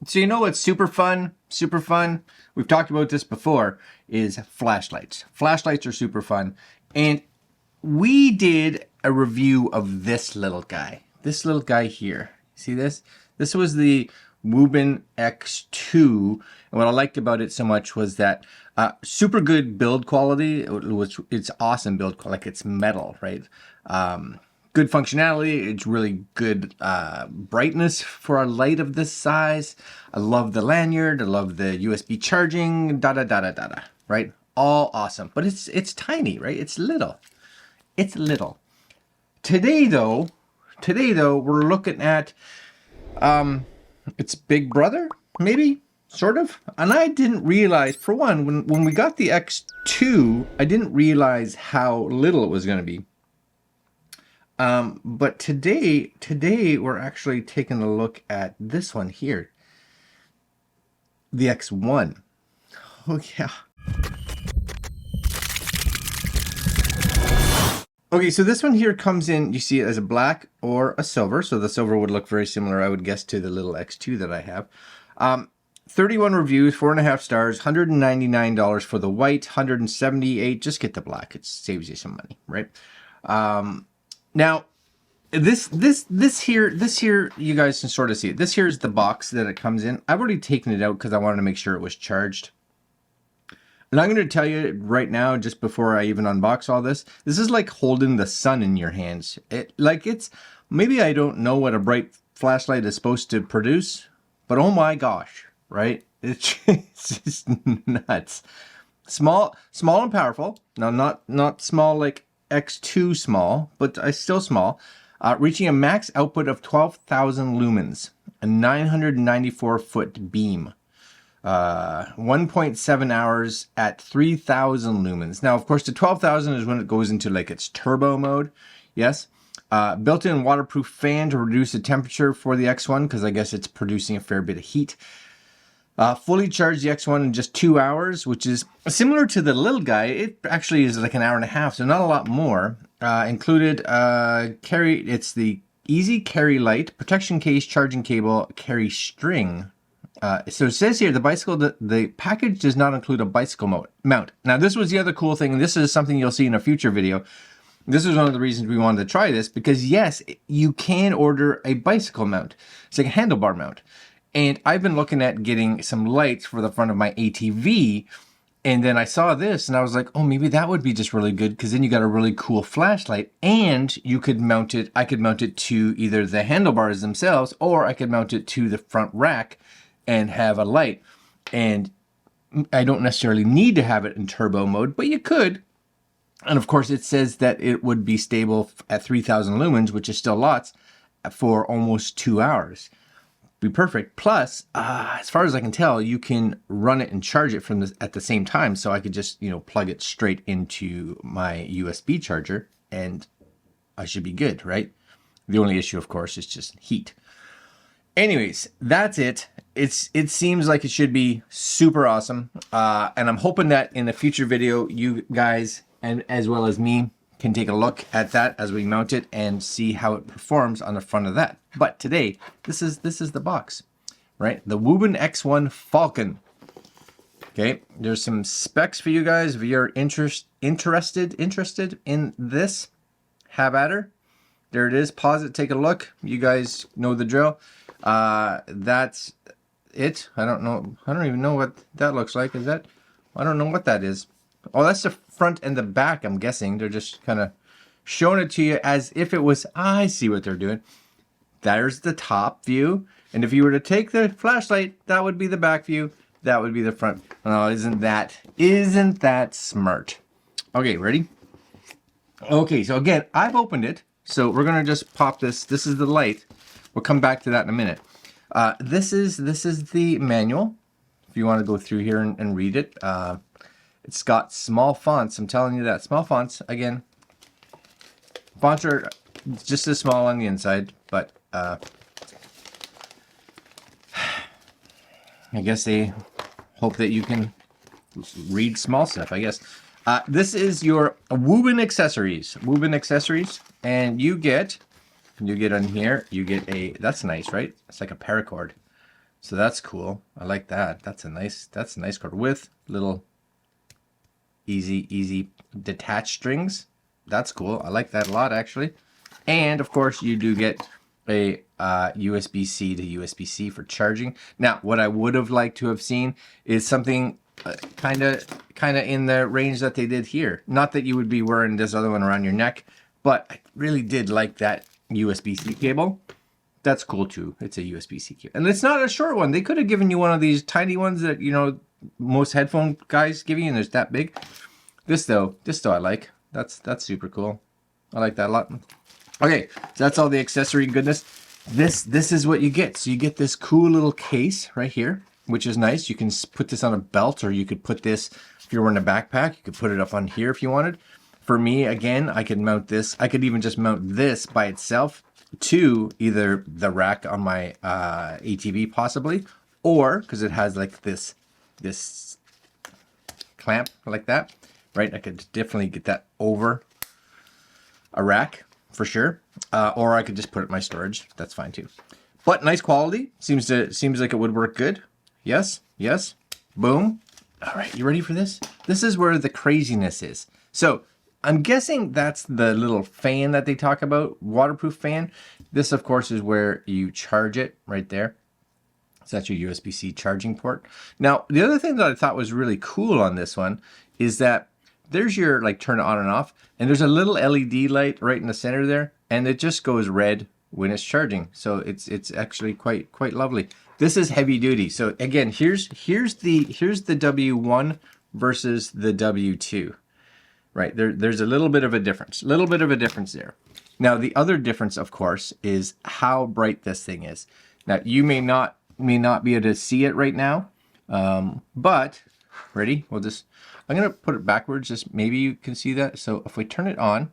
So you know what's super fun? Super fun. We've talked about this before. Is flashlights. Flashlights are super fun, and we did a review of this little guy. This little guy here. See this? This was the Wuben X2, and what I liked about it so much was that super good build quality. It's awesome build quality. Like it's metal, right? Good functionality. It's really good brightness for a light of this size. I love the lanyard. I love the USB charging. Right? All awesome. But it's tiny, right? It's little. It's little. Today though, we're looking at its big brother, maybe, sort of. And I didn't realize, for one, when we got the X2, I didn't realize how little it was going to be. But today we're actually taking a look at this one here, the X1. Oh yeah. Okay, so this one here comes in, you see it as a black or a silver. So the silver would look very similar, I would guess, to the little X2 that I have. 31 reviews, 4.5 stars, $199 for the white, $178. Just get the black. It saves you some money, right? Now, this here, you guys can sort of see it. This here is the box that it comes in. I've already taken it out because I wanted to make sure it was charged. And I'm going to tell you right now, just before I even unbox all this, this is like holding the sun in your hands. Maybe I don't know what a bright flashlight is supposed to produce, but oh my gosh, right? It's just nuts. Small and powerful. No, not small like X2 small, but still small. Reaching a max output of 12,000 lumens, a 994 foot beam. 1.7 hours at 3,000 lumens. Now, of course, the 12,000 is when it goes into like its turbo mode. Yes. Built-in waterproof fan to reduce the temperature for the X1 because I guess it's producing a fair bit of heat. Fully charged the X1 in just 2 hours, which is similar to the little guy. It actually is like an hour and a half, so not a lot more. Included it's the Easy Carry Light, protection case, charging cable, carry string. So it says here, the package does not include a bicycle mount. Now, this was the other cool thing, and this is something you'll see in a future video. This is one of the reasons we wanted to try this, because yes, you can order a bicycle mount. It's like a handlebar mount. And I've been looking at getting some lights for the front of my ATV, and then I saw this, and I was like, oh, maybe that would be just really good, because then you got a really cool flashlight, and you could mount it, I could mount it to either the handlebars themselves, or I could mount it to the front rack, and have a light. And I don't necessarily need to have it in turbo mode, but you could. And of course it says that it would be stable at 3,000 lumens, which is still lots, for almost 2 hours. Be perfect. Plus, as far as I can tell, you can run it and charge it at the same time. So I could just, plug it straight into my USB charger and I should be good, right? The only issue, of course, is just heat. Anyways, that's it. It seems like it should be super awesome. And I'm hoping that in a future video, you guys, and as well as me, can take a look at that as we mount it and see how it performs on the front of that. But today, this is the box, right? The Wuben X1 Falcon. Okay, there's some specs for you guys. If you're interested in this, have at her. There it is. Pause it, take a look. You guys know the drill. That's it. I don't even know what that looks like. I don't know what that is. Oh, that's the front and the back, I'm guessing. They're just kind of showing it to you as if it was, I see what they're doing. There's the top view. And if you were to take the flashlight, that would be the back view. That would be the front. Oh, isn't that smart? Okay, ready? Okay, so again, I've opened it. So we're going to just pop this. This is the light. We'll come back to that in a minute. This is the manual. If you want to go through here and read it. It's got small fonts. I'm telling you that. Small fonts. Again, fonts are just as small on the inside, but I guess they hope that you can read small stuff, I guess. This is your Wuben accessories. Wuben accessories. And you get on here, you get a, that's nice, right? It's like a paracord. So that's cool. I like that. That's a nice cord with little easy detached strings. That's cool. I like that a lot, actually. And of course you do get a USB-C to USB-C for charging. Now, what I would have liked to have seen is something kind of in the range that they did here. Not that you would be wearing this other one around your neck, but I really did like that USB-C cable. That's cool too. It's a USB-C cable. And it's not a short one. They could have given you one of these tiny ones that, you know, most headphone guys give you, and there's that big. This though I like. That's super cool. I like that a lot. Okay, so that's all the accessory goodness. This is what you get. So you get this cool little case right here, which is nice. You can put this on a belt, or you could put this, if you're wearing a backpack, you could put it up on here if you wanted. For me, again, I could mount this. I could even just mount this by itself to either the rack on my ATV possibly, or because it has like this clamp like that, right? I could definitely get that over a rack for sure, or I could just put it in my storage. That's fine too. But nice quality. Seems like it would work good. Yes. Boom. All right, you ready for this? This is where the craziness is. So I'm guessing that's the little fan that they talk about, waterproof fan. This, of course, is where you charge it right there. So that's your USB-C charging port. Now, the other thing that I thought was really cool on this one is that there's your like turn it on and off, and there's a little LED light right in the center there, and it just goes red when it's charging. So it's actually quite lovely. This is heavy duty. So again, here's the W1 versus the W2. Right, there's a little bit of a difference. There. Now, the other difference, of course, is how bright this thing is. Now, you may not be able to see it right now, but, ready? I'm going to put it backwards, just maybe you can see that. So if we turn it on,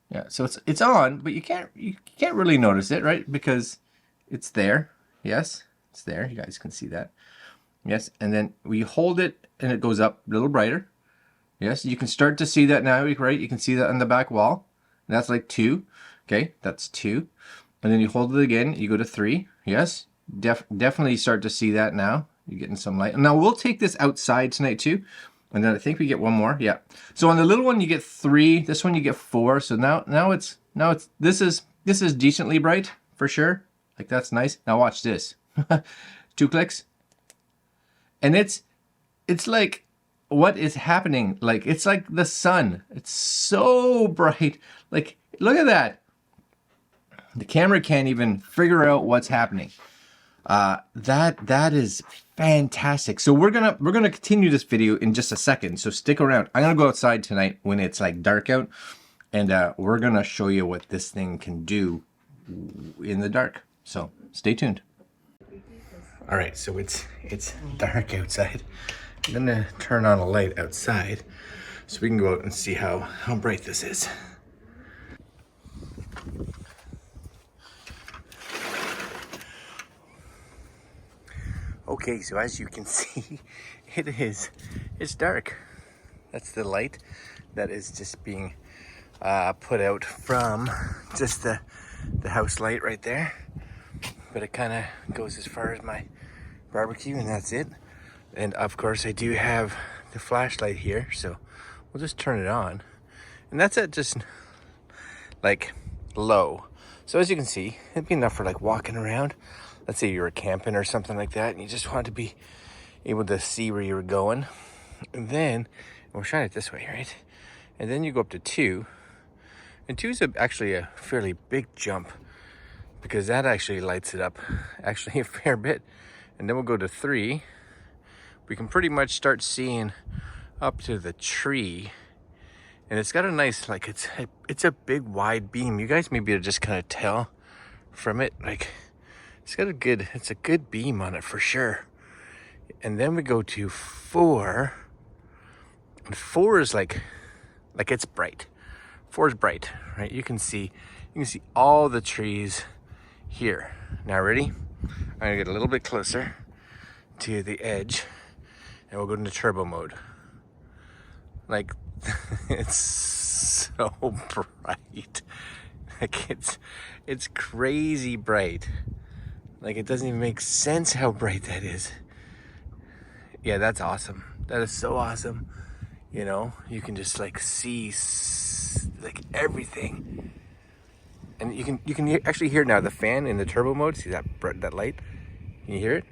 yeah, so it's on, but you can't really notice it, right? Because it's there. Yes, it's there. You guys can see that. Yes, and then we hold it, and it goes up a little brighter. Yes, you can start to see that now, right? You can see that on the back wall. And that's like 2. Okay, that's 2. And then you hold it again, you go to 3. Yes, definitely start to see that now. You're getting some light. Now we'll take this outside tonight too. And then I think we get one more. Yeah. So on the little one you get 3. This one you get 4. So now it's this is decently bright for sure. Like that's nice. Now watch this. 2 clicks. And it's like, what is happening? Like, it's like the sun. It's so bright. Like, look at that. The camera can't even figure out what's happening. That is fantastic. So we're gonna continue this video in just a second. So stick around. I'm gonna go outside tonight when it's like dark out, and we're gonna show you what this thing can do in the dark. So stay tuned. All right. So it's dark outside. I'm gonna turn on a light outside so we can go out and see how bright this is. Okay, so as you can see, it's dark. That's the light that is just being put out from just the house light right there. But it kind of goes as far as my barbecue, and that's it. And of course I do have the flashlight here, so we'll just turn it on. And that's at just like low. So as you can see, it'd be enough for like walking around. Let's say you were camping or something like that, and you just want to be able to see where you were going. And then, we'll shine it this way, right? And then you go up to 2. And 2 is actually a fairly big jump, because that actually lights it up actually a fair bit. And then we'll go to 3. We can pretty much start seeing up to the tree, and it's got a nice, like, it's a big wide beam. You guys may be able to just kind of tell from it, like it's a good beam on it for sure. And then we go to 4, and 4 is like it's bright. 4 is bright, right? You can see all the trees here. Now ready? I'm gonna get a little bit closer to the edge, and we'll go into turbo mode. Like, it's so bright. Like, it's crazy bright. Like, it doesn't even make sense how bright that is. Yeah, that's awesome. That is so awesome. You know, you can just like see like everything. And you can actually hear now the fan in the turbo mode. See that light? Can you hear it?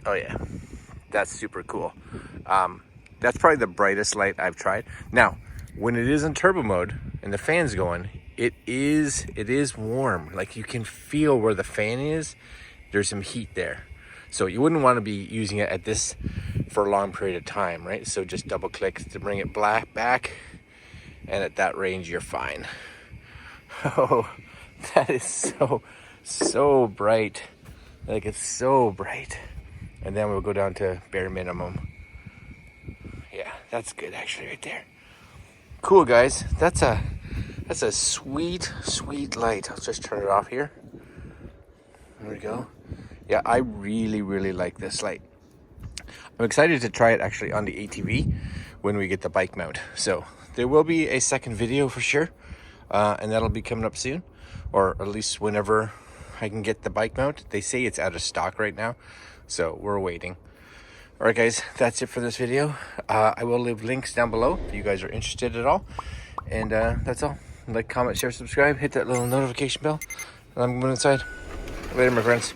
Oh yeah, that's super cool. That's probably the brightest light I've tried. Now, when it is in turbo mode and the fan's going, it is warm. Like, you can feel where the fan is. There's some heat there. So you wouldn't want to be using it at this for a long period of time, right? So just double click to bring it back, and at that range you're fine. Oh, that is so bright. Like, it's so bright. And then we'll go down to bare minimum. Yeah, that's good actually right there. Cool, guys. That's a sweet light. I'll just turn it off here. There we go. Yeah, I really like this light. I'm excited to try it actually on the ATV when we get the bike mount. So there will be a second video for sure, and that'll be coming up soon, or at least whenever I can get the bike mount. They say it's out of stock right now, so we're waiting. All right, guys, that's it for this video. I will leave links down below if you guys are interested at all. And that's all. Like, comment, share, subscribe, hit that little notification bell. And I'm going inside. Later, my friends.